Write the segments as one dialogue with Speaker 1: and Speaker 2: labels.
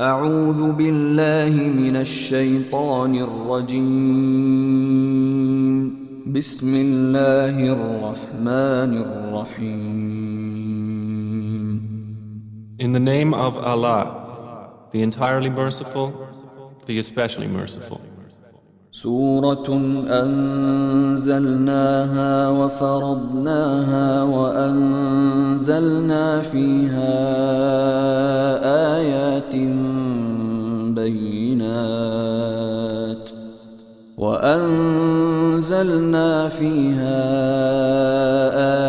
Speaker 1: أعوذ بالله من الشيطان الرجيم. بسم الله الرحمن الرحيم.
Speaker 2: In the name of Allah, the entirely merciful, the especially merciful.
Speaker 1: سورة أنزلناها وفرضناها وأنزلنا فيها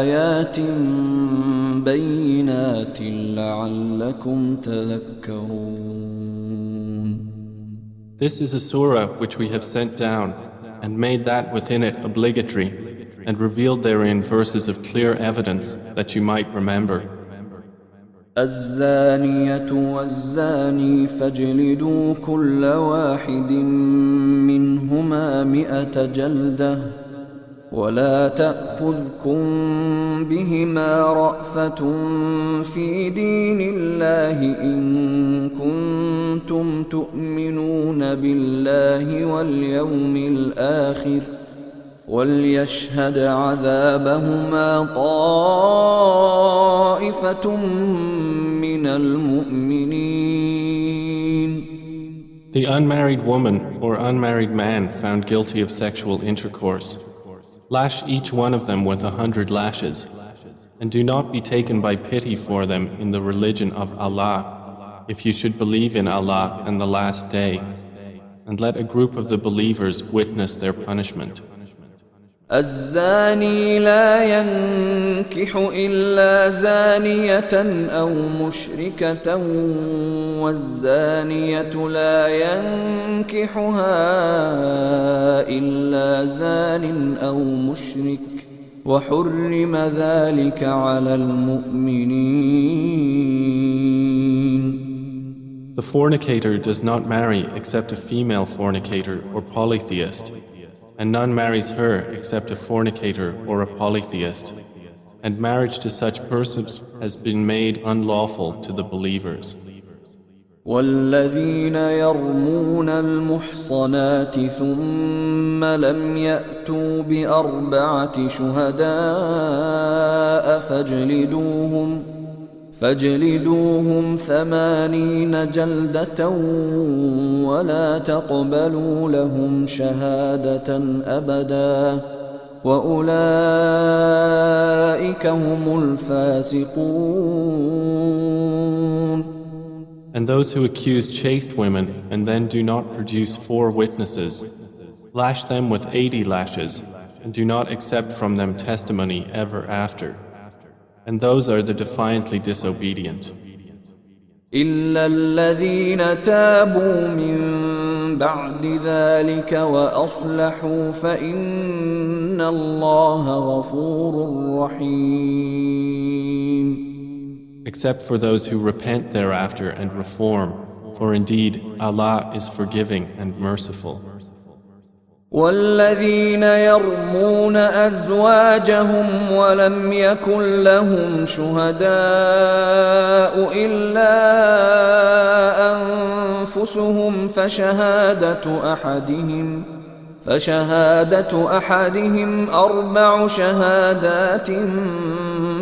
Speaker 1: آيات بينات لعلكم تذكرون.
Speaker 2: This is a surah which we have sent down and made that within it obligatory and revealed therein verses of clear evidence that you might remember.
Speaker 1: الزانية والزاني فاجلدوا كل واحد منهما 100 جلدة ولا تأخذكم بهما رأفة في دين الله إن كنتم تؤمنون بالله واليوم الآخر وليشهد عذابهما طائفة من المؤمنين.
Speaker 2: The unmarried woman or unmarried man found guilty of sexual intercourse, lash each one of them with 100 lashes, and do not be taken by pity for them in the religion of Allah, if you should believe in Allah and the last day, and let a group of the believers witness their punishment.
Speaker 1: الزاني لا ينكح إلا زانية أو مشركة والزانية لا ينكحها إلا زان أو مشرك وحرم ذلك على المؤمنين.
Speaker 2: The fornicator does not marry except a female fornicator or polytheist, and none marries her except a fornicator or a polytheist, and marriage to such persons has been made unlawful to the believers.
Speaker 1: والذين يرمون المحصنات ثم لم يأتوا ب4 شهداء فاجلدوهم 80 جلدة ولا تقبلوا لهم شهادة أبدا وأولئك هم الفاسقون.
Speaker 2: And those who accuse chaste women and then do not produce 4 witnesses, lash them with 80 lashes and do not accept from them testimony ever after. And those are the defiantly disobedient.
Speaker 1: إلا الذين تابوا من بعد ذلك وأصلحوا فإن الله غفور رحيم.
Speaker 2: Except for those who repent thereafter and reform, for indeed Allah is forgiving and merciful.
Speaker 1: والذين يرمون أزواجهم ولم يكن لهم شهداء إلا أنفسهم فشهادة أحدهم 4 شهادات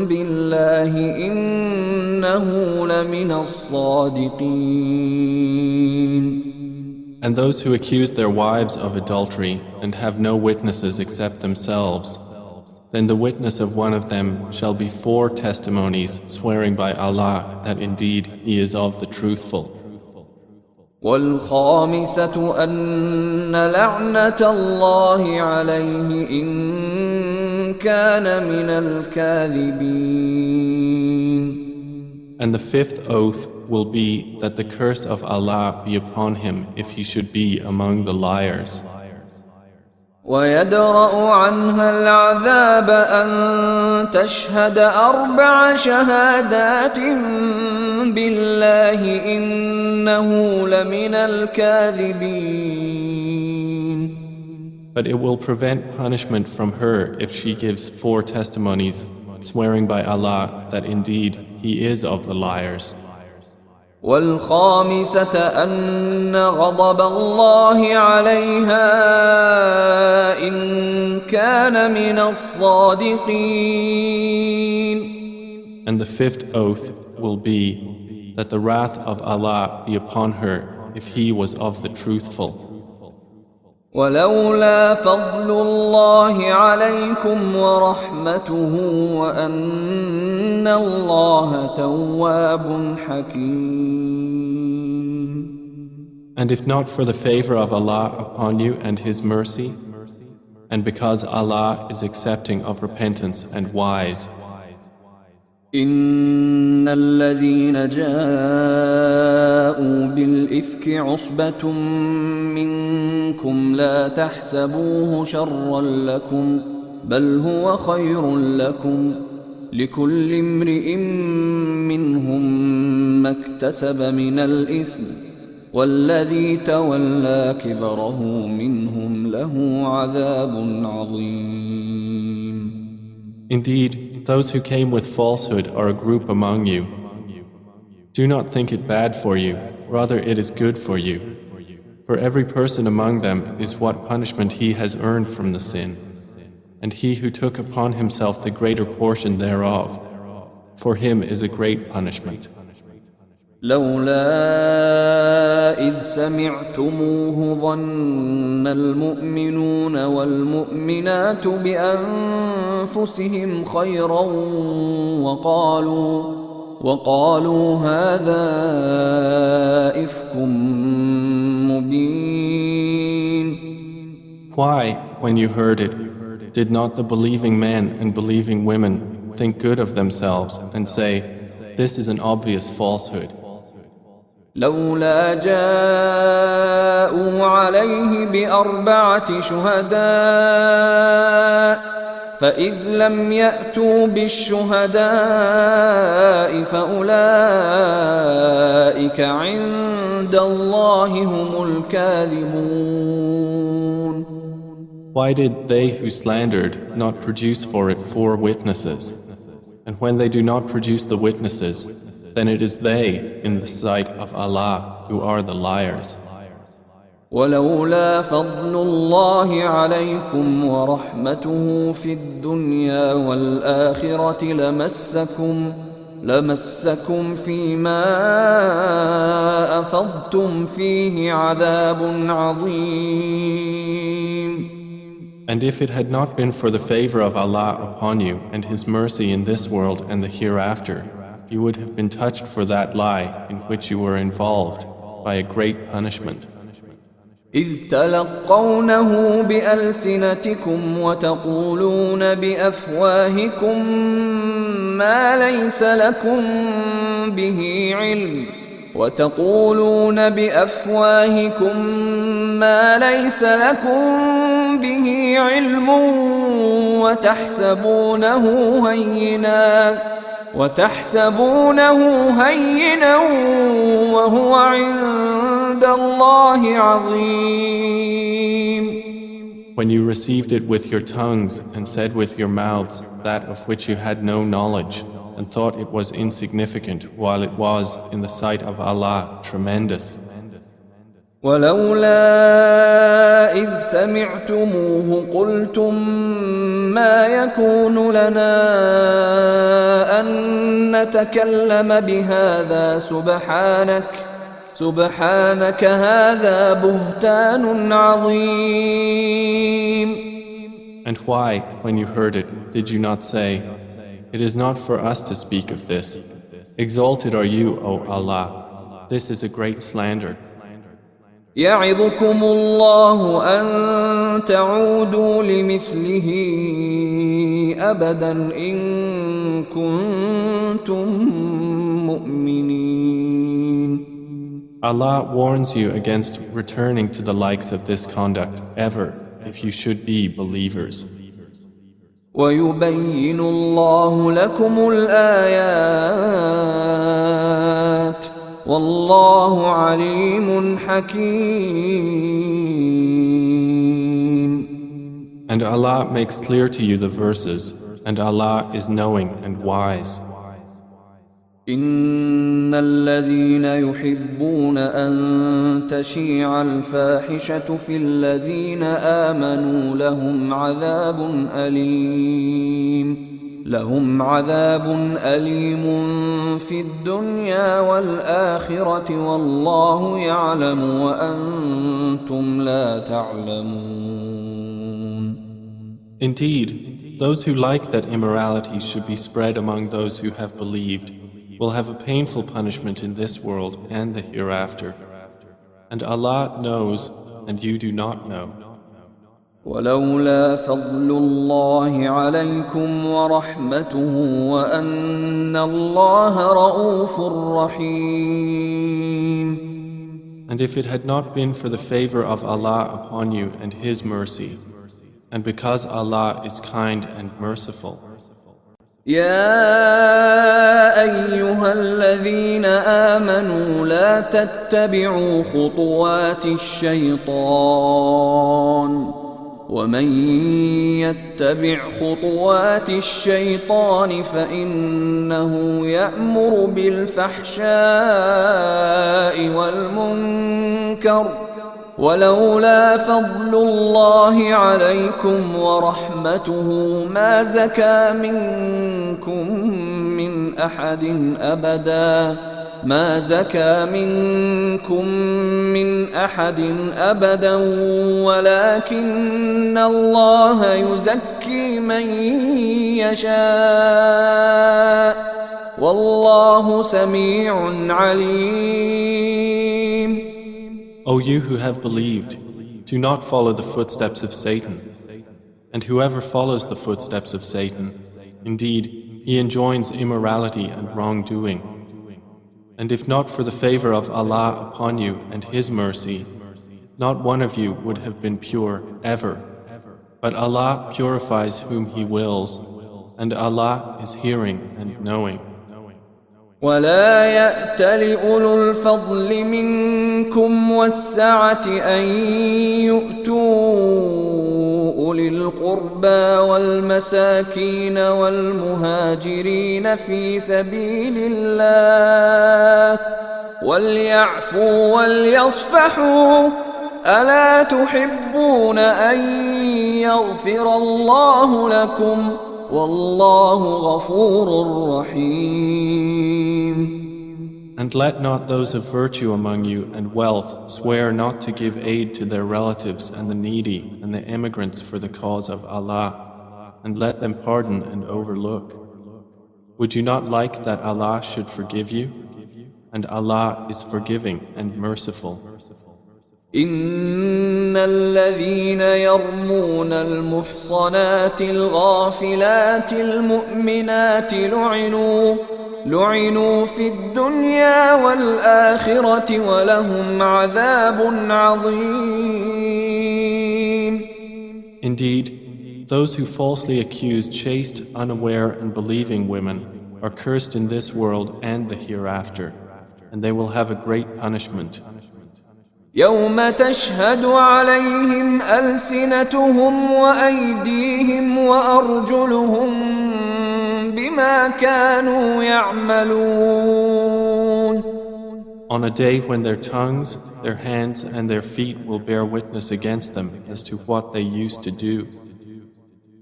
Speaker 1: بالله إنه لمن الصادقين.
Speaker 2: And those who accuse their wives of adultery and have no witnesses except themselves, then the witness of one of them shall be 4 testimonies swearing by Allah that indeed he is of the truthful.
Speaker 1: والخامسة أن لعنة الله عليه إن كان من الكاذبين.
Speaker 2: And the 5th oath will be that the curse of Allah be upon him if he should be among the liars.
Speaker 1: ويدرأ عنها العذاب أن تشهد 4 شهادات بالله إنه لمن الكاذبين.
Speaker 2: But it will prevent punishment from her if she gives 4 testimonies, swearing by Allah that indeed he is of the liars.
Speaker 1: والخامسة أن غضب الله عليها إن كان من الصادقين.
Speaker 2: And the fifth oath will be that the wrath of Allah be upon her if he was of the truthful.
Speaker 1: ولولا فضل الله عليكم ورحمته وأن الله تواب حكيم.
Speaker 2: And if not for the favor of Allah upon you and His mercy, and because Allah is accepting of repentance and wise,
Speaker 1: إن الذين جاءوا بالإفك عصبة منكم لا تحسبوه شرا لكم بل هو خير لكم لكل امرئ منهم ما اكتسب من الإثم والذي تولى كبره منهم له عذاب عظيم.
Speaker 2: Indeed, those who came with falsehood are a group among you. Do not think it bad for you, rather it is good for you. For every person among them is what punishment he has earned from the sin, and he who took upon himself the greater portion thereof, for him is a great punishment.
Speaker 1: لولا إذ سمعتموه ظن المؤمنون والمؤمنات بأنفسهم خيرا وقالوا هذا إفك مبين.
Speaker 2: Why, when you heard it, did not the believing men and believing women think good of themselves and say, this is an obvious falsehood?
Speaker 1: لولا جاءوا عليه بأربعة شهداء فإذ لم يأتوا بالشهداء فأولئك عند الله هم الكاذبون.
Speaker 2: Why did they who slandered not produce for it 4 witnesses? And when they do not produce the witnesses, then it is they in the sight of Allah who are the liars.
Speaker 1: ولولا فضل الله عليكم ورحمته في الدنيا والآخرة لمسكم فيما أفضتم فيه عذاب عظيم.
Speaker 2: And if it had not been for the favor of Allah upon you and His mercy in this world and the hereafter, you would have been touched for that lie in which you were involved by a great punishment.
Speaker 1: إذ تلقونه بألسنتكم وتقولون بأفواهكم ما ليس لكم به علم وتحسبونه هينا وهو عند الله عظيم.
Speaker 2: When you received it with your tongues and said with your mouths that of which you had no knowledge and thought it was insignificant while it was in the sight of Allah tremendous.
Speaker 1: ولولا إذ سمعتموه قلتم ما يكون لنا أن نتكلم بهذا سبحانك هذا بهتان عظيم.
Speaker 2: And why, when you heard it, did you not say, it is not for us to speak of this. Exalted are you, O Allah. This is a great slander.
Speaker 1: يعظكم الله أن تعودوا لمثله أبدا إن كنتم مؤمنين.
Speaker 2: Allah warns you against returning to the likes of this conduct ever if you should be believers.
Speaker 1: ويبين الله لكم الآيات والله عليم حكيم.
Speaker 2: And Allah makes clear to you the verses, and Allah is knowing and wise.
Speaker 1: إن الذين يحبون أن تشيع الفاحشة في الذين آمنوا لهم عذاب أليم في الدنيا والآخرة والله يعلم وأنتم لا تعلمون.
Speaker 2: Indeed, those who like that immorality should be spread among those who have believed will have a painful punishment in this world and the hereafter. And Allah knows, and you do not know.
Speaker 1: ولولا فضل الله عليكم ورحمته وأن الله رؤوف رحيم.
Speaker 2: And if it had not been for the favor of Allah upon you and His mercy, and because Allah is kind and merciful.
Speaker 1: يا أيها الذين آمنوا لا تتبعوا خطوات الشيطان ومن يتبع خطوات الشيطان فإنه يأمر بالفحشاء والمنكر ولولا فضل الله عليكم ورحمته ما زكى منكم من أحد أبدا ولكن الله يزكي من يشاء والله سميع عليم.
Speaker 2: O you who have believed, do not follow the footsteps of Satan. And whoever follows the footsteps of Satan, indeed, he enjoins immorality and wrongdoing. And if not for the favor of Allah upon you and His mercy, not one of you would have been pure ever. But Allah purifies whom He wills, and Allah is hearing and knowing.
Speaker 1: ولا يأتل أولو الفضل منكم والسعة أن يؤتوا أولي القربى والمساكين والمهاجرين في سبيل الله وليعفوا وليصفحوا ألا تحبون أن يغفر الله لكم والله غفور رحيم.
Speaker 2: And let not those of virtue among you and wealth swear not to give aid to their relatives and the needy and the immigrants for the cause of Allah, and let them pardon and overlook. Would you not like that Allah should forgive you? And Allah is forgiving and merciful.
Speaker 1: إن الذين يرمون المحصنات الغافلات المؤمنات لعنوا في الدنيا والآخرة ولهم عذاب عظيم.
Speaker 2: Indeed, those who falsely accuse chaste, unaware and believing women are cursed in this world and the hereafter, and they will have a great punishment.
Speaker 1: يوم تشهد عليهم ألسنتهم وأيديهم وأرجلهم بما كانوا يعملون.
Speaker 2: On a day when their tongues, their hands and their feet will bear witness against them as to what they used to do.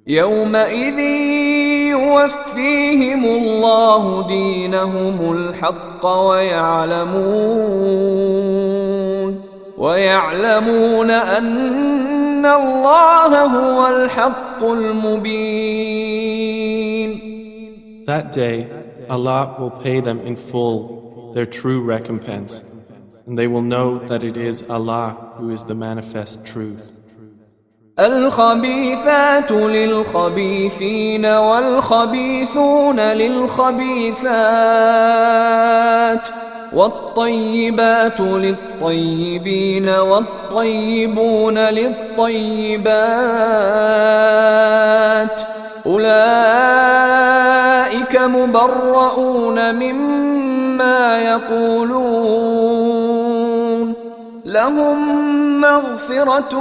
Speaker 1: يومئذ يوفيهم الله دينهم الحق ويعلمون أن الله هو الحق المبين.
Speaker 2: That day, Allah will pay them in full their true recompense, and they will know that it is Allah who is the manifest truth.
Speaker 1: الخبيثات للخبيثين والخبيثون للخبيثات والطيبات للطيبين والطيبون للطيبات أولئك مبرؤون مما يقولون لهم مغفرة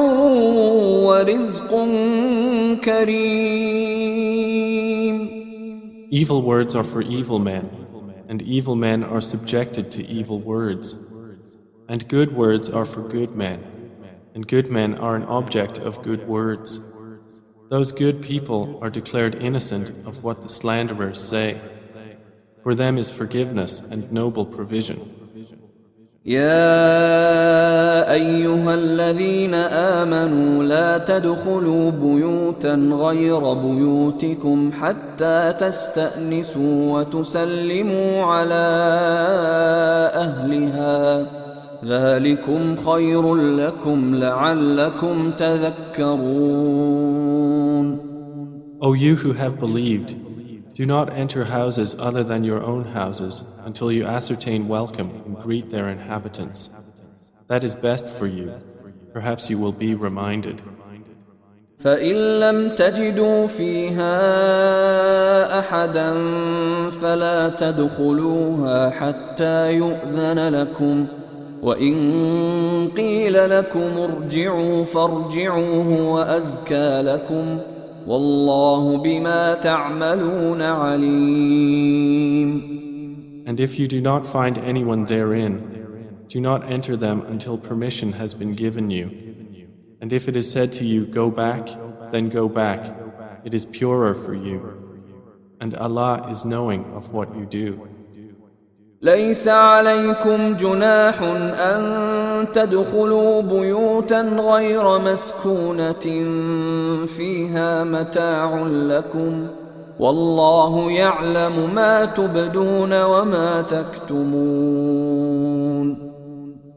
Speaker 1: ورزق كريم.
Speaker 2: Evil words are for evil men, and evil men are subjected to evil words. And good words are for good men, and good men are an object of good words. Those good people are declared innocent of what the slanderers say. For them is forgiveness and noble provision.
Speaker 1: يا أيها الذين آمنوا لا تدخلوا بيوتا غير بيوتكم حتى تستأنسوا وتسلموا على أهلها ذلكم خير لكم لعلكم تذكرون.
Speaker 2: O you who have believed, do not enter houses other than your own houses until you ascertain welcome and greet their inhabitants. That is best for you. Perhaps you will be reminded.
Speaker 1: فإن لم تجدوا فيها أحدا فلا تدخلوها حتى يؤذن لكم وإن قيل لكم ارجعوا فارجعوا هو أزكى لكم والله بما تعملون عليم.
Speaker 2: And if you do not find anyone therein, do not enter them until permission has been given you. And if it is said to you, go back, then go back. It is purer for you. And Allah is knowing of what you do.
Speaker 1: ليس عليكم جناح أن تدخلوا بيوتا غير مسكونة فيها متاع لكم والله يعلم ما تبدون وما تكتمون.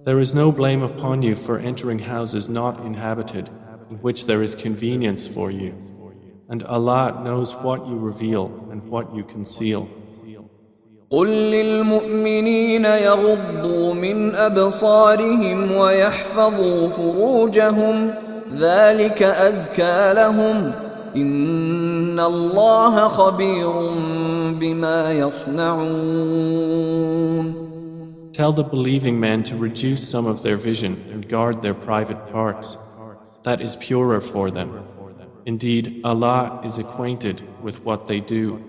Speaker 2: There is no blame upon you for entering houses not inhabited, in which there is convenience for you. And Allah knows what you reveal and what you conceal.
Speaker 1: قل للمؤمنين يغضوا من أبصارهم ويحفظوا فروجهم ذلك أزكى لهم إن الله خبير بما يصنعون.
Speaker 2: Tell the believing men to reduce some of their vision and guard their private parts. That is purer for them. Indeed, Allah is acquainted with what they do.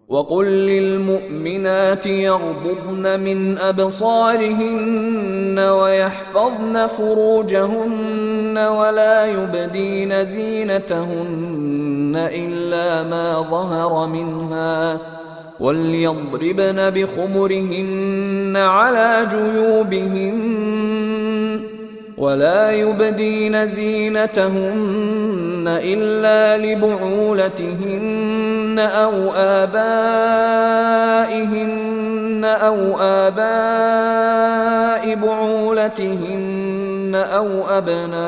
Speaker 1: وقل للمؤمنات يغضضن من أبصارهن ويحفظن فروجهن ولا يبدين زينتهن إلا ما ظهر منها وليضربن بخمرهن على جيوبهن ولا يبدين زينتهن إلا لبعولتهن أو آباء بعولتهن أو أبنائهن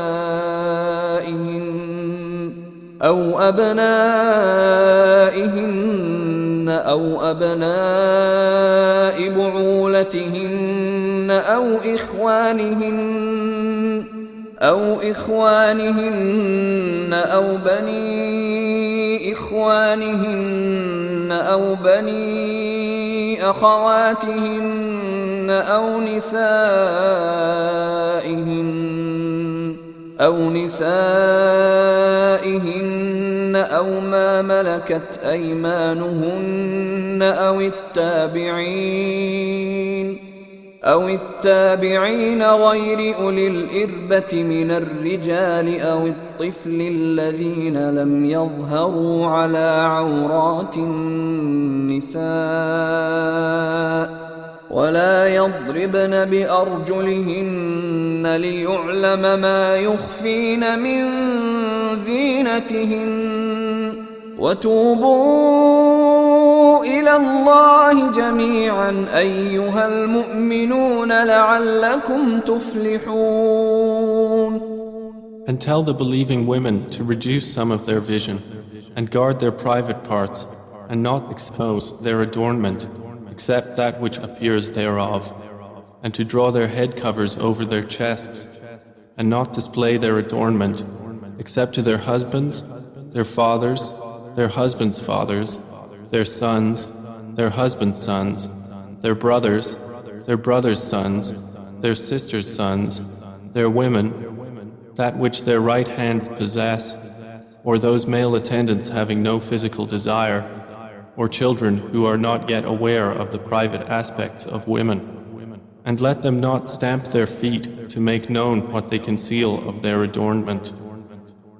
Speaker 1: أو أبناء بعولتهن أو إخوانهن أو بني إخوانهن أو بني أخواتهن أو نسائهن أو ما ملكت أيمانهن أو التابعين غير أولي الإربة من الرجال أو الطفل الذين لم يظهروا على عورات النساء ولا يضربن بأرجلهن ليعلم ما يخفين من زينتهن وتوبوا إلى الله جميعا أيها المؤمنون لعلكم تفلحون.
Speaker 2: And tell the believing women to reduce some of their vision and guard their private parts and not expose their adornment except that which appears thereof, and to draw their head covers over their chests and not display their adornment except to their husbands, their fathers, their husbands' fathers, their sons, their husbands' sons, their brothers' sons, their sisters' sons, their women, that which their right hands possess, or those male attendants having no physical desire, or children who are not yet aware of the private aspects of women. And let them not stamp their feet to make known what they conceal of their adornment.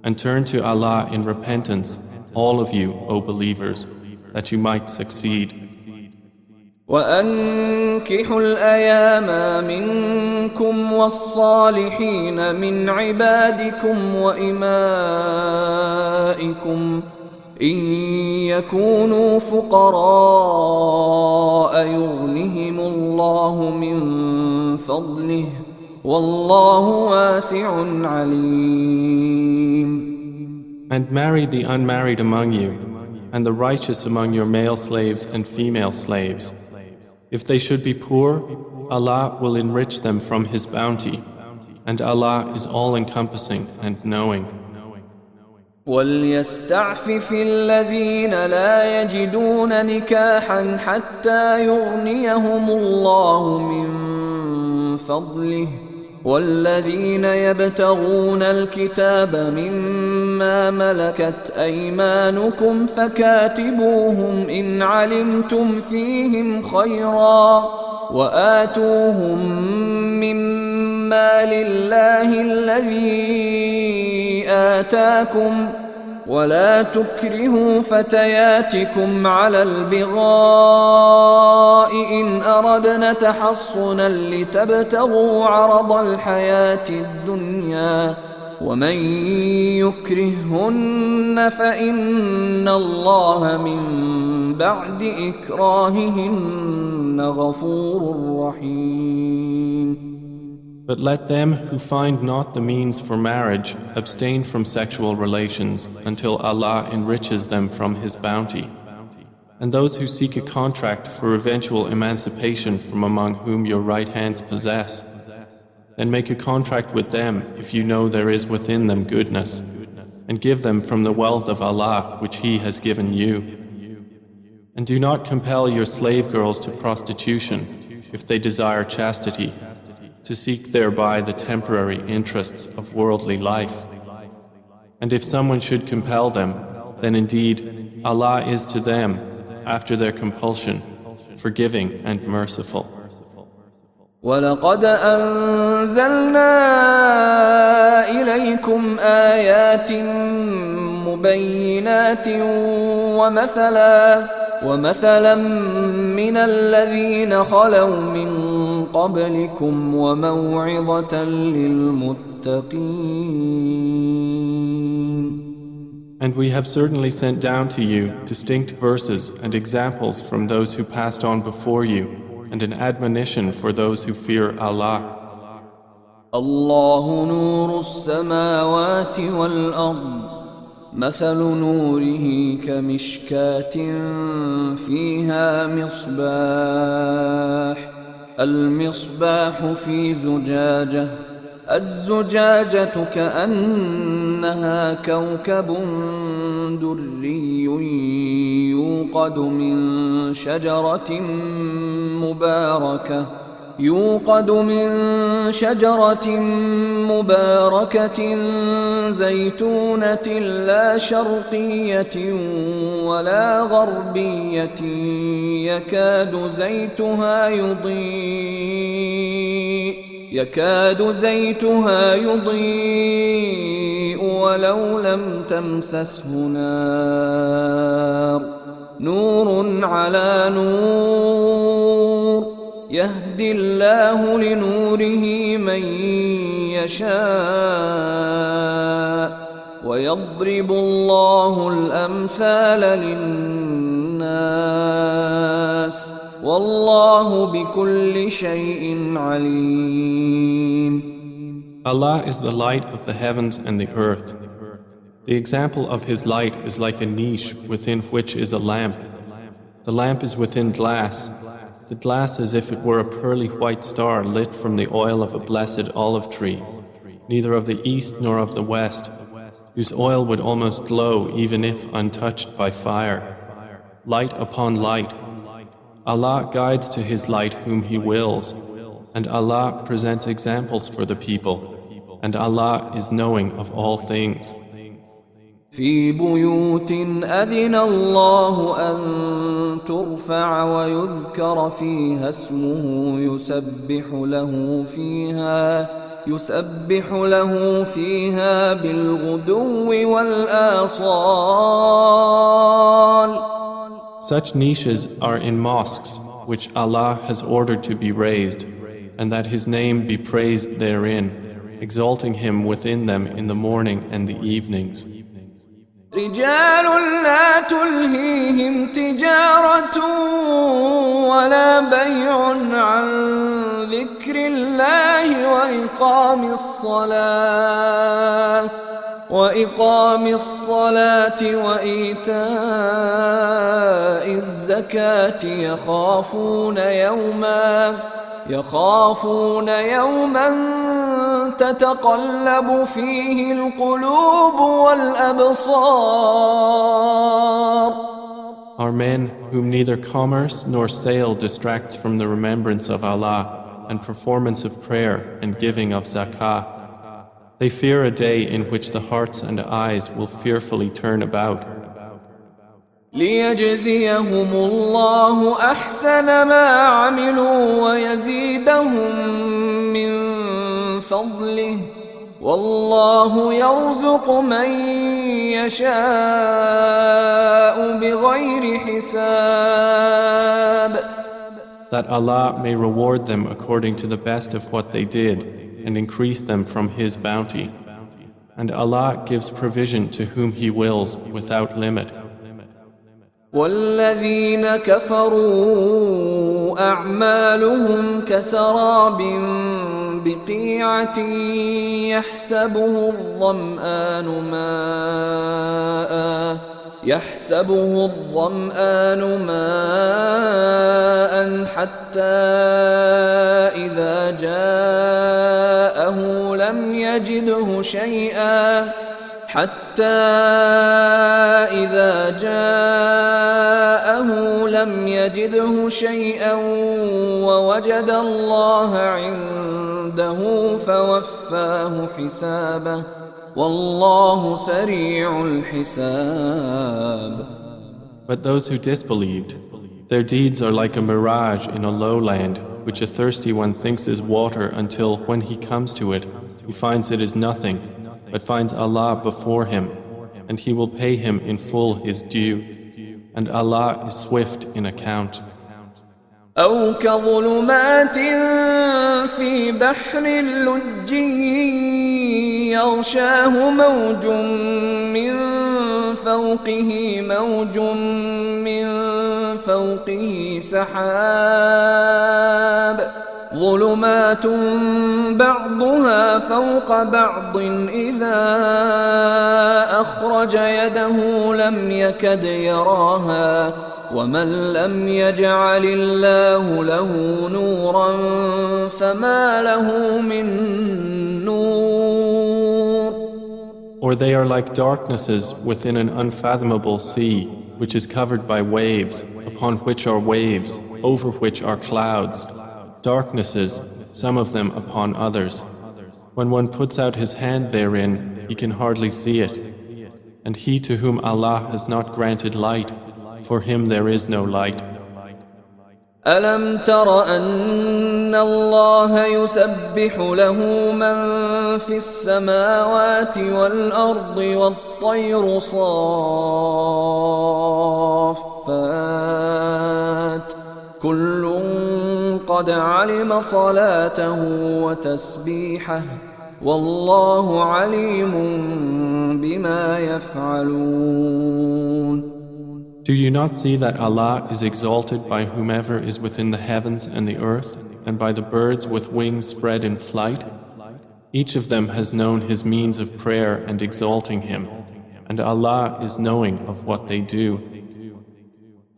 Speaker 2: And turn to Allah in repentance, all of you, O believers, that you might succeed.
Speaker 1: وأنكحوا الأيام منكم والصالحين من عبادكم وإمائكم إن يكونوا فقراء يغنهم الله من فضله والله واسع عليم.
Speaker 2: And marry the unmarried among you, and the righteous among your male slaves and female slaves. If they should be poor, Allah will enrich them from His bounty, and Allah is all-encompassing and knowing.
Speaker 1: وَلْيَسْتَعْفِفِ الَّذِينَ لَا يَجِدُونَ نِكَاحًا حَتَّى يُغْنِيَهُمُ اللَّهُ مِنْ فَضْلِهِ والذين يبتغون الكتاب مما ملكت أيمانكم فكاتبوهم إن علمتم فيهم خيرا وآتوهم مما لله الذي آتاكم ولا تكرهوا فتياتكم على البغاء إن أردنا تحصنا لتبتغوا عرض الحياة الدنيا ومن يكرههن فإن الله من بعد إكراههن غفور رحيم.
Speaker 2: But let them who find not the means for marriage abstain from sexual relations until Allah enriches them from His bounty. And those who seek a contract for eventual emancipation from among whom your right hands possess, then make a contract with them if you know there is within them goodness, and give them from the wealth of Allah which He has given you. And do not compel your slave girls to prostitution if they desire chastity, to seek thereby the temporary interests of worldly life. And if someone should compel them, then indeed Allah is to them, after their compulsion, forgiving and merciful.
Speaker 1: وَلَقَدْ أَنزَلْنَا إِلَيْكُمْ آيَاتٍ مُبَيِّنَاتٍ وَمَثَلًا مِّنَ الَّذِينَ خَلَوْا مِن قَبْلِكُمْ وَمَوْعِظَةً لِّلْمُتَّقِينَ.
Speaker 2: And we have certainly sent down to you distinct verses and examples from those who passed on before you, and an admonition for those who fear Allah.
Speaker 1: الله نور السماوات والأرض مثل نوره كمشكاة فيها مصباح المصباح في زجاجة الزجاجة كأنها كوكب دري يوقد من شجرة مباركة زيتونة لا شرقية ولا غربية يكاد زيتها يضيء ولو لم تمسسه نار نور على نور يهدي الله لنوره من يشاء ويضرب الله الأمثال للناس والله بكل شيء عليم.
Speaker 2: Allah is the light of the heavens and the earth. The example of His light is like a niche within which is a lamp. The lamp is within glass. The glass as if it were a pearly white star lit from the oil of a blessed olive tree, neither of the east nor of the west, whose oil would almost glow even if untouched by fire. Light upon light. Allah guides to His light whom He wills, and Allah presents examples for the people, and Allah is knowing of all things.
Speaker 1: في بيوت أذن الله أن ترفع ويذكر فيها اسمه يسبح له فيها بالغدو والآصال.
Speaker 2: Such niches are in mosques, which Allah has ordered to be raised, and that His name be praised therein, exalting Him within them in the morning and the evenings.
Speaker 1: رجال لا تلهيهم تجارة ولا بيع عن ذكر الله وإقام الصلاة وإيتاء الزكاة يخافون يوما تتقلب فيه القلوب والأبصار.
Speaker 2: Are men whom neither commerce nor sale distracts from the remembrance of Allah and performance of prayer and giving of zakah. They fear a day in which the hearts and eyes will fearfully turn about.
Speaker 1: ليجزيهم الله أحسن ما عملوا ويزيدهم من فضله والله يرزق من يشاء بغير حساب.
Speaker 2: That Allah may reward them according to the best of what they did and increase them from His bounty. And Allah gives provision to whom He wills without limit.
Speaker 1: والذين كفروا أعمالهم كسراب بقيعة يحسبه الظمآن ماء حتى إذا جاءه لم يجده شيئا ووجد الله عنده فوفاه حسابه والله سريع الحساب.
Speaker 2: But those who disbelieved, their deeds are like a mirage in a lowland, which a thirsty one thinks is water until, when he comes to it, he finds it is nothing, but finds Allah before him, and He will pay him in full his due, and Allah is swift in account.
Speaker 1: أو كظلمات في بحر لجي يغشاه موج من فوقه سحاب ظلمات بعضها فوق بعض إذا أخرج يده لم يكد يراها ومن لم يجعل الله له نورا فما له من نور.
Speaker 2: Or they are like darknesses within an unfathomable sea, which is covered by waves, upon which are waves, over which are clouds. Darknesses, some of them upon others. When one puts out his hand therein, he can hardly see it. And he to whom Allah has not granted light, for him there is no light.
Speaker 1: ألم تر أن الله يسبح له من في السماوات والأرض والطير صافات كل قد علم صلاته وتسبيحه والله عليم بما يفعلون.
Speaker 2: Do you not see that Allah is exalted by whomever is within the heavens and the earth, and by the birds with wings spread in flight? Each of them has known his means of prayer and exalting Him, and Allah is knowing of what they do.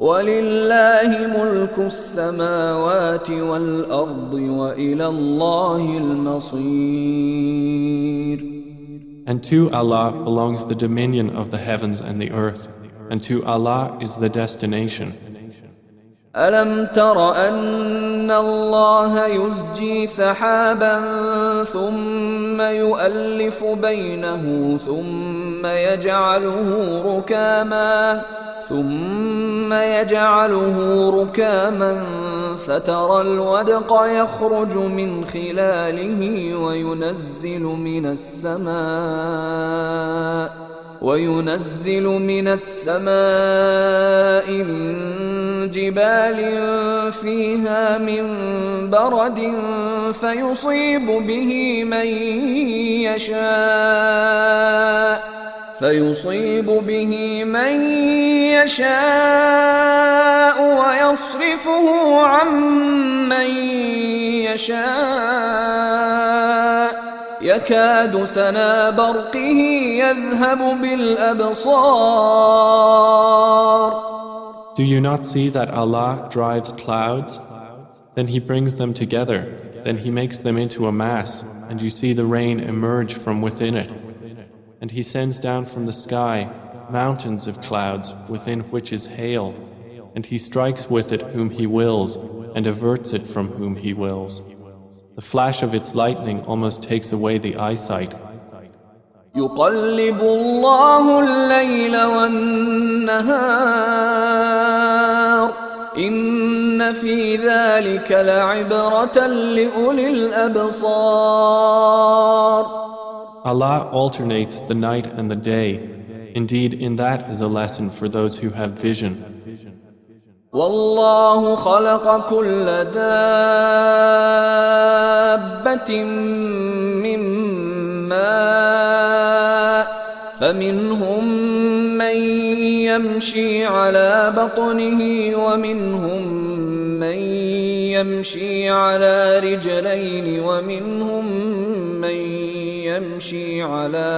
Speaker 1: وَلِلَّهِ مُلْكُ السَّمَاوَاتِ وَالْأَرْضِ وَإِلَى اللَّهِ الْمَصِيرُ.
Speaker 2: And to Allah belongs the dominion of the heavens and the earth, and to Allah is the destination.
Speaker 1: ألم تر أن الله يزجي سحابا ثم يؤلف بينه ثم ثم يجعله ركاما فترى الودق يخرج من خلاله وينزل من السماء من جبال فيها من برد فيصيب به من يشاء ويصرفه عن من يشاء يكاد سنا برقه يذهب بالأبصار.
Speaker 2: Do you not see that Allah drives clouds? Then He brings them together, then He makes them into a mass, and you see the rain emerge from within it. And He sends down from the sky mountains of clouds within which is hail, and He strikes with it whom He wills and averts it from whom He wills. The flash of its lightning almost takes away the eyesight.
Speaker 1: يقلب الله الليل والنهار إن في ذلك لعبرة لأولي الأبصار.
Speaker 2: Allah alternates the night and the day. Indeed, in that is a lesson for those who have vision.
Speaker 1: والله خلق كل دابة من ماء فمنهم من يمشي على بطنه ومنهم من يمشي على رجلين ومنهم من يمشي على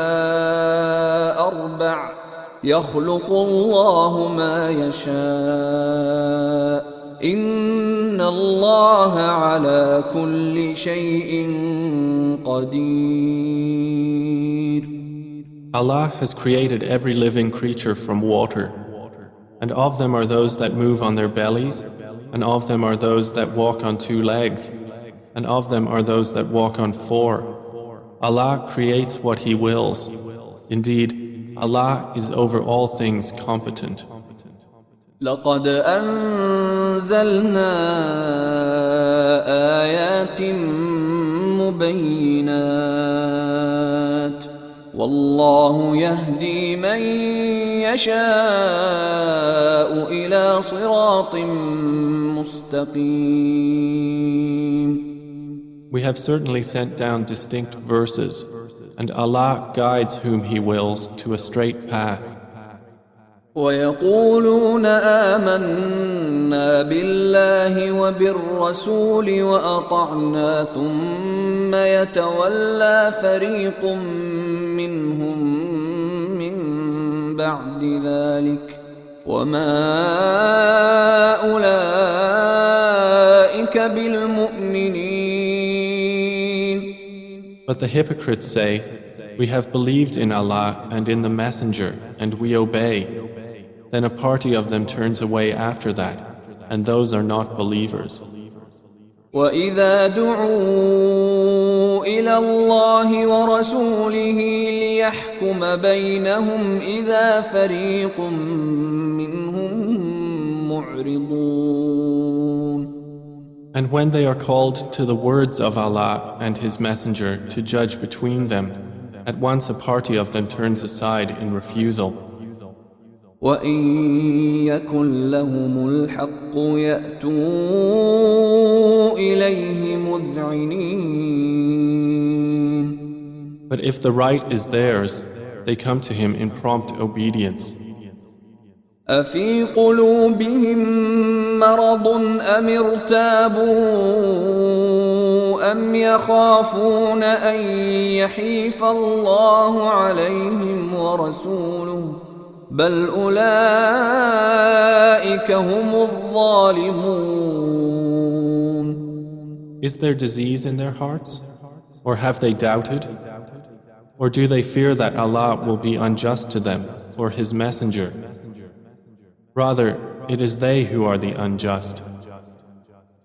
Speaker 1: أربع يخلق الله ما يشاء إن الله على كل شيء قدير.
Speaker 2: Allah has created every living creature from water, and of them are those that move on their bellies, and of them are those that walk on two legs, and of them are those that walk on four. Allah creates what He wills. Indeed, Allah is over all things competent.
Speaker 1: لقد أنزلنا آيات مبينات والله يهدي من يشاء إلى صراط مستقيم.
Speaker 2: We have certainly sent down distinct verses, and Allah guides whom He wills to a straight path.
Speaker 1: ويقولون آمنا بالله وبالرسول وأطعنا ثم يتولى فريق منهم من بعد ذلك وما أولئك بالمؤمنين.
Speaker 2: But the hypocrites say, we have believed in Allah and in the Messenger, and we obey. Then a party of them turns away after that, and those are not believers.
Speaker 1: وَإِذَا دُعُوا إِلَى اللَّهِ وَرَسُولِهِ لِيَحْكُمَ بَيْنَهُمْ إِذَا فَرِيقٌ مِّنْهُمْ مُعْرِضُونَ.
Speaker 2: And when they are called to the words of Allah and His Messenger to judge between them, at once a party of them turns aside in refusal.
Speaker 1: وَإِن يَكُن لَّهُمُ الْحَقُّ يَأْتُوا إِلَيْهِ مُذْعِنِينَ.
Speaker 2: But if the right is theirs, they come to Him in prompt obedience.
Speaker 1: أَفِي قُلُوبِهِم مَّرَضٌ أَمِ ارْتَابُوا أَمْ يَخَافُونَ أَن يَحِيفَ اللَّهُ عَلَيْهِمْ وَرَسُولُهُ بَلْ أُولَئِكَ هُمُ الظَّالِمُونَ.
Speaker 2: Is there disease in their hearts? Or have they doubted? Or do they fear that Allah will be unjust to them or His Messenger? Rather, it is they who are the unjust.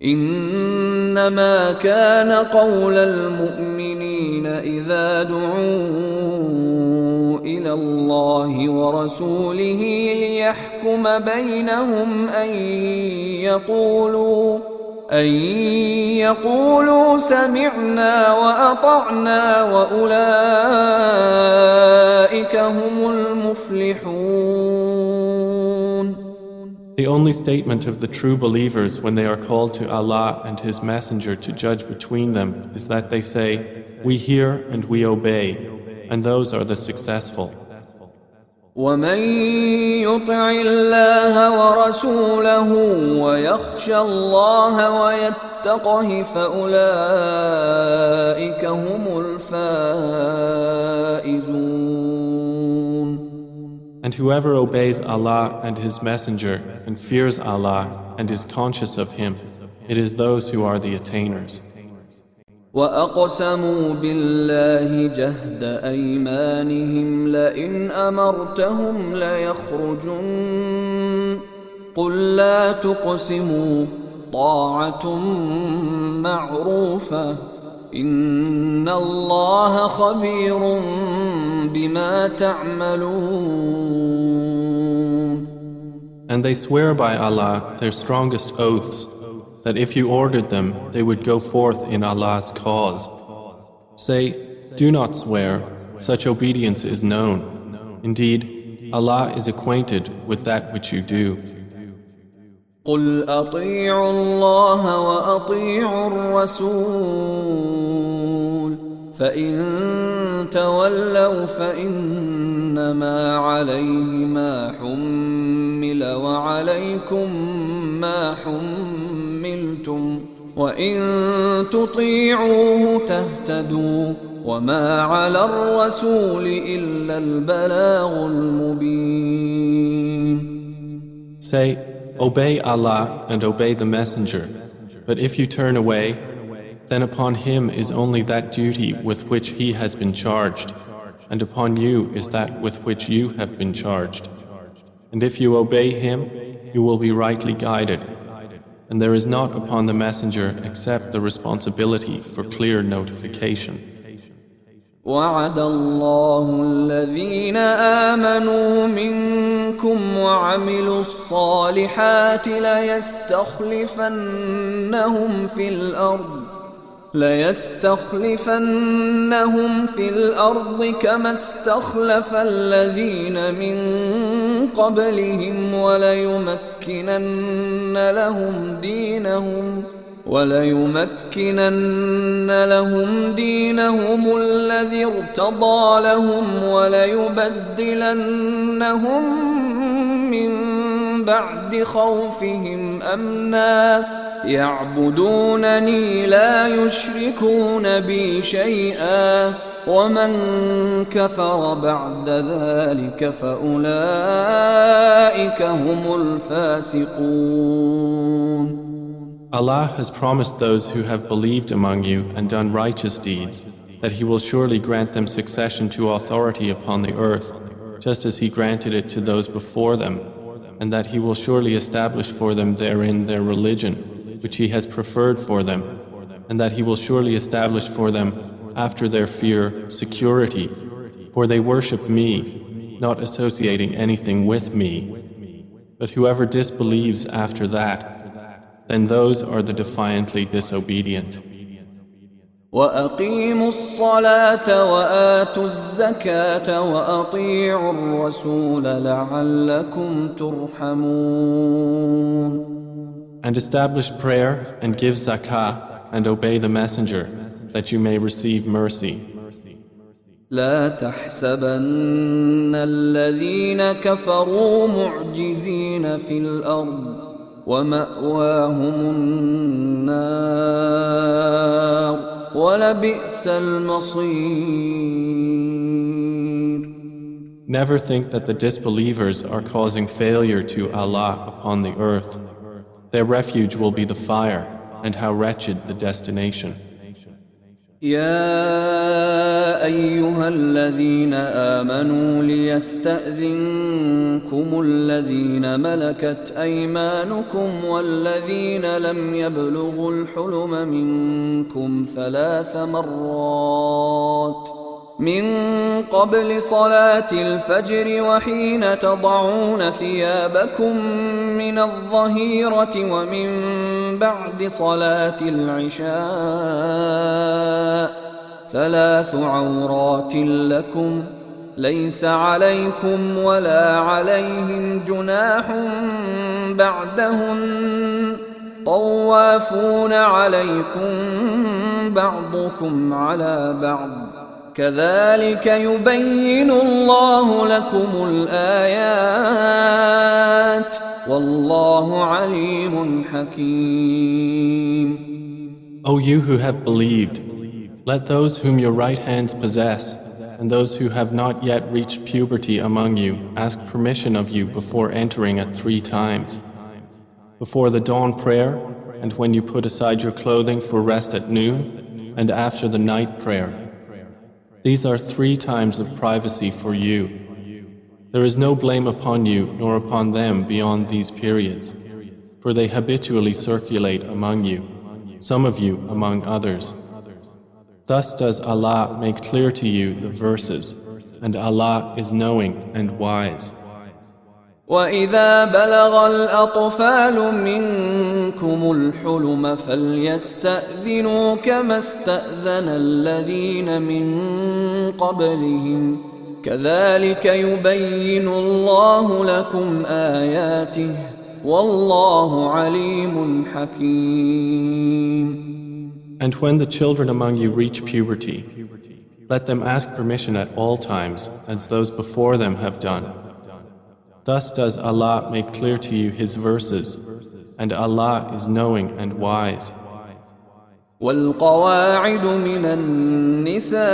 Speaker 1: إنما كان قول المؤمنين إذا دعوا إلى إلى الله ورسوله ليحكم بينهم أن يقولوا سمعنا وأطعنا وأولئك هم المفلحون.
Speaker 2: The only statement of the true believers when they are called to Allah and His Messenger to judge between them is that they say, "We hear and we obey," and those are the successful.
Speaker 1: ومن يطع الله ورسوله ويخشى الله ويتقه فأولئك هم الفائزون.
Speaker 2: And whoever obeys Allah and His Messenger and fears Allah and is conscious of Him, it is those who are the attainers.
Speaker 1: وأقسموا بالله جهد أيمانهم لئن أمرتهم ليخرجن قل لا تقسموا طاعة معروفة إن الله خبير بما تعملون.
Speaker 2: And they swear by Allah their strongest oaths, that if you ordered them, they would go forth in Allah's cause. Say, do not swear, such obedience is known. Indeed, Allah is acquainted with that which you do.
Speaker 1: قل أطيعوا الله وأطيعوا الرسول فإن تولوا فإنما عليه ما حمل وعليكم ما حملتم وإن تطيعوه تهتدوا وما على الرسول إلا البلاغ المبين.
Speaker 2: Say, obey Allah and obey the Messenger, but if you turn away, then upon him is only that duty with which he has been charged, and upon you is that with which you have been charged. And if you obey him, you will be rightly guided, and there is not upon the Messenger except the responsibility for clear notification.
Speaker 1: وعد الله الذين آمنوا منكم وعملوا الصالحات ليستخلفنهم في الأرض كما استخلف الذين من قبلهم وليمكنن لهم دينهم الذي ارتضى لهم وليبدلنهم من بعد خوفهم أمنا يعبدونني لا يشركون بي شيئا ومن كفر بعد ذلك فأولئك هم الفاسقون.
Speaker 2: Allah has promised those who have believed among you and done righteous deeds that He will surely grant them succession to authority upon the earth, just as He granted it to those before them, and that He will surely establish for them therein their religion, which He has preferred for them, and that He will surely establish for them after their fear security, for they worship Me, not associating anything with Me. But whoever disbelieves after that, then those are the defiantly disobedient.
Speaker 1: وأقيموا الصلاة وآتوا الزكاة وأطيعوا الرسول لعلكم ترحمون.
Speaker 2: And establish prayer and give zakah and obey the Messenger that you may receive mercy.
Speaker 1: لا تحسبن الذين كفروا معجزين في الأرض ومأواهم النار ولبئس المصير.
Speaker 2: Never think that the disbelievers are causing failure to Allah upon the earth. Their refuge will be the fire, and how wretched the destination.
Speaker 1: يا أيها الذين آمنوا ليستأذنكم الذين ملكت أيمانكم والذين لم يبلغوا الحلم منكم 3 مرات من قبل صلاة الفجر وحين تضعون ثيابكم من الظهيرة ومن بعد صلاة العشاء 3 عورات لكم ليس عليكم ولا عليهم جناح بعدهن طوافون عليكم بعضكم على بعض كذلك يبين الله لكم الآيات والله عليم حكيم.
Speaker 2: O you who have believed, let those whom your right hands possess and those who have not yet reached puberty among you ask permission of you before entering at 3 times. Before the dawn prayer, and when you put aside your clothing for rest at noon, and after the night prayer. These are 3 times of privacy for you. There is no blame upon you nor upon them beyond these periods, for they habitually circulate among you, some of you among others. Thus does Allah make clear to you the verses, and Allah is knowing and wise.
Speaker 1: وَإِذَا بَلَغَ الْأَطْفَالُ مِنكُمُ الْحُلُمَ فَلْيَسْتَأْذِنُوا كَمَا اسْتَأْذَنَ الَّذِينَ مِن قَبْلِهِمْ كَذَلِكَ يُبَيِّنُ اللَّهُ لَكُمْ آيَاتِهِ وَاللَّهُ عَلِيمٌ حَكِيمٌ.
Speaker 2: And when the children among you reach puberty, let them ask permission at all times, as those before them have done. Thus does Allah make clear to you His verses, and Allah is knowing and wise.
Speaker 1: والقواعد من النساء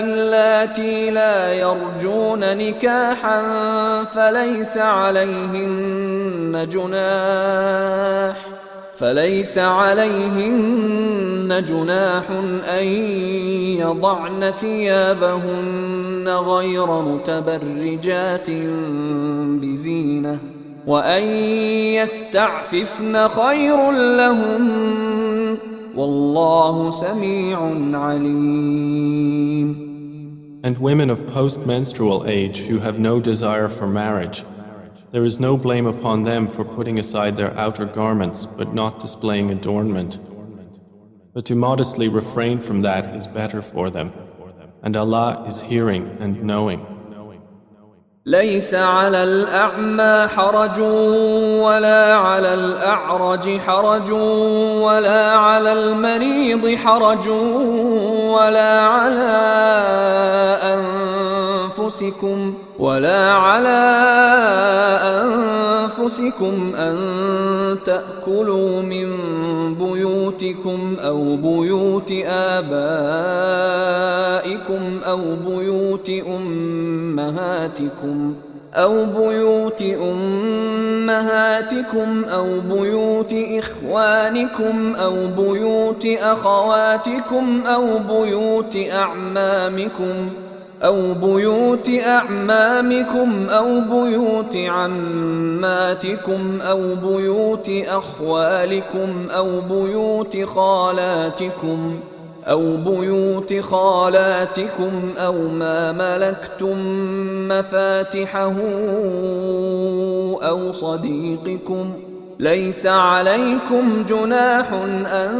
Speaker 1: اللاتي لا يرجون نكاحا فليس عليهن جناح أن يضعن ثيابهن غير متبرجات بزينة وأن يستعففن خير لهن والله سميع عليم.
Speaker 2: And women of post-menstrual age who have no desire for marriage, there is no blame upon them for putting aside their outer garments but not displaying adornment. But to modestly refrain from that is better for them, and Allah is hearing and knowing.
Speaker 1: ليس على الأعمى حرج ولا على الأعرج حرج ولا على المريض حرج ولا على أنفسكم أن تأكلوا من بيوتكم أو بيوت آبائكم أو بيوت أمهاتكم أو بيوت إخوانكم أو بيوت أخواتكم أو بيوت أعمامكم أو بيوت عماتكم أو بيوت أخوالكم أو بيوت خالاتكم أو ما ملكتم مفاتحه أو صديقكم ليس عليكم جناح أن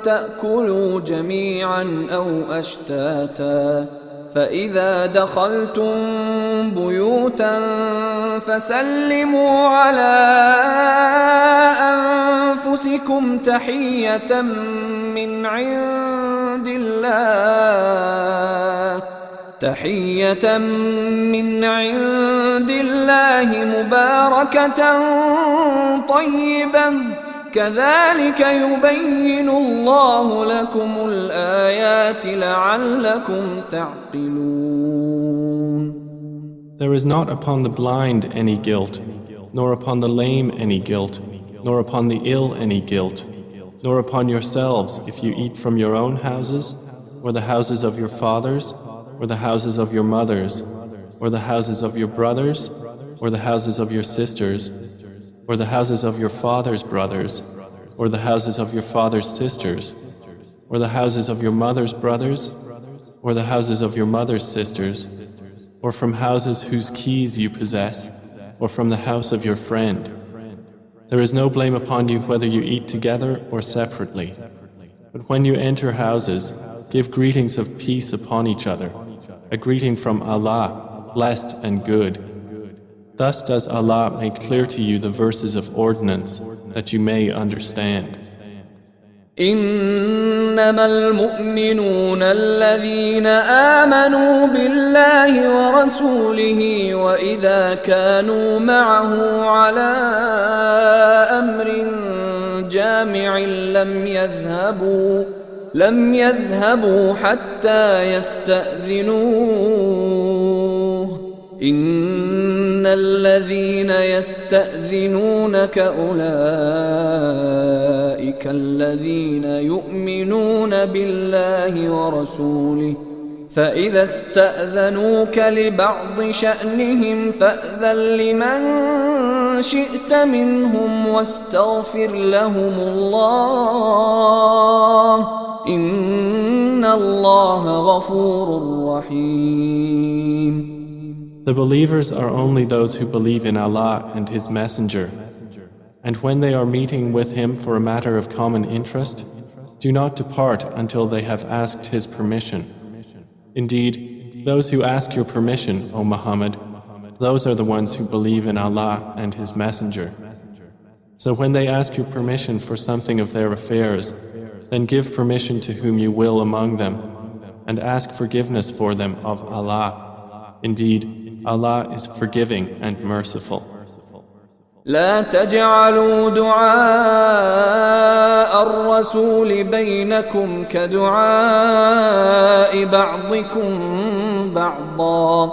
Speaker 1: تأكلوا جميعا أو أشتاتا فإذا دخلتم بيوتا فسلموا على أنفسكم تحية من عند الله مباركة طيبة كذلك يبين الله لكم الآيات لعلكم تعقلون.
Speaker 2: There is not upon the blind any guilt, nor upon the lame any guilt, nor upon the ill any guilt, nor upon yourselves if you eat from your own houses, or the houses of your fathers, or the houses of your mothers, or the houses of your brothers, or the houses of your sisters, or the houses of your father's brothers, or the houses of your father's sisters, or the houses of your mother's brothers, or the houses of your mother's sisters, or from houses whose keys you possess, or from the house of your friend. There is no blame upon you whether you eat together or separately. But when you enter houses, give greetings of peace upon each other, a greeting from Allah, blessed and good. Thus does Allah make clear to you the verses of ordinance, that you may understand.
Speaker 1: إنما المؤمنون الذين آمنوا بالله ورسوله وإذا كانوا معه على أمر جامع لم يذهبوا حتى يستأذنوه إن الذين يستأذنونك أولئك الذين يؤمنون بالله ورسوله فإذا استأذنوك لبعض شأنهم فأذن لمن شئت منهم واستغفر لهم الله إن الله غفور رحيم.
Speaker 2: The believers are only those who believe in Allah and His Messenger. And when they are meeting with Him for a matter of common interest, do not depart until they have asked His permission. Indeed, those who ask your permission, O Muhammad, those are the ones who believe in Allah and His Messenger. So when they ask your permission for something of their affairs, then give permission to whom you will among them, and ask forgiveness for them of Allah. Indeed, Allah is forgiving and merciful.
Speaker 1: لا تجعلوا دعاء الرسول بينكم كدعاء بعضكم بعضا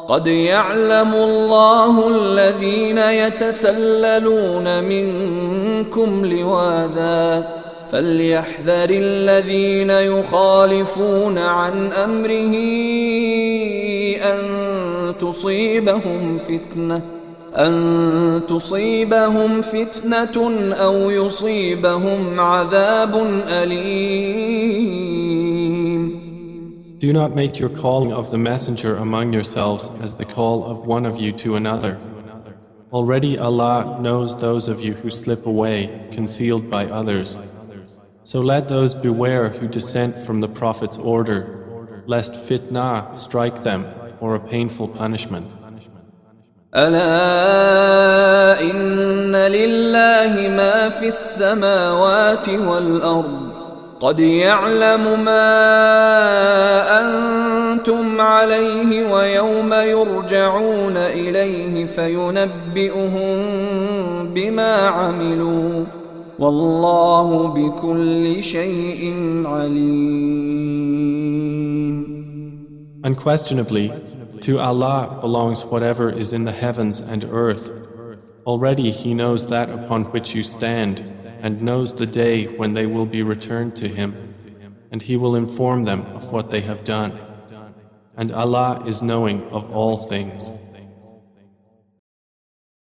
Speaker 1: قد يعلم الله الذين يتسللون منكم لواذا فليحذر الذين يخالفون عن أمره أن تصيبهم فتنة أو يصيبهم عذاب أليم.
Speaker 2: Do not make your calling of the messenger among yourselves as the call of one of you to another. Already Allah knows those of you who slip away, concealed by others. So let those beware who dissent from the Prophet's order, lest fitna strike them or a painful punishment.
Speaker 1: ألا إن لله ما في السماوات والأرض قد يعلم ما أنتم عليه ويوم يرجعون إليه فينبئهم بما عملوا والله بكل شيء عليم.
Speaker 2: Unquestionably, to Allah belongs whatever is in the heavens and earth. Already He knows that upon which you stand, and knows the day when they will be returned to Him, and He will inform them of what they have done. And Allah is knowing of all things.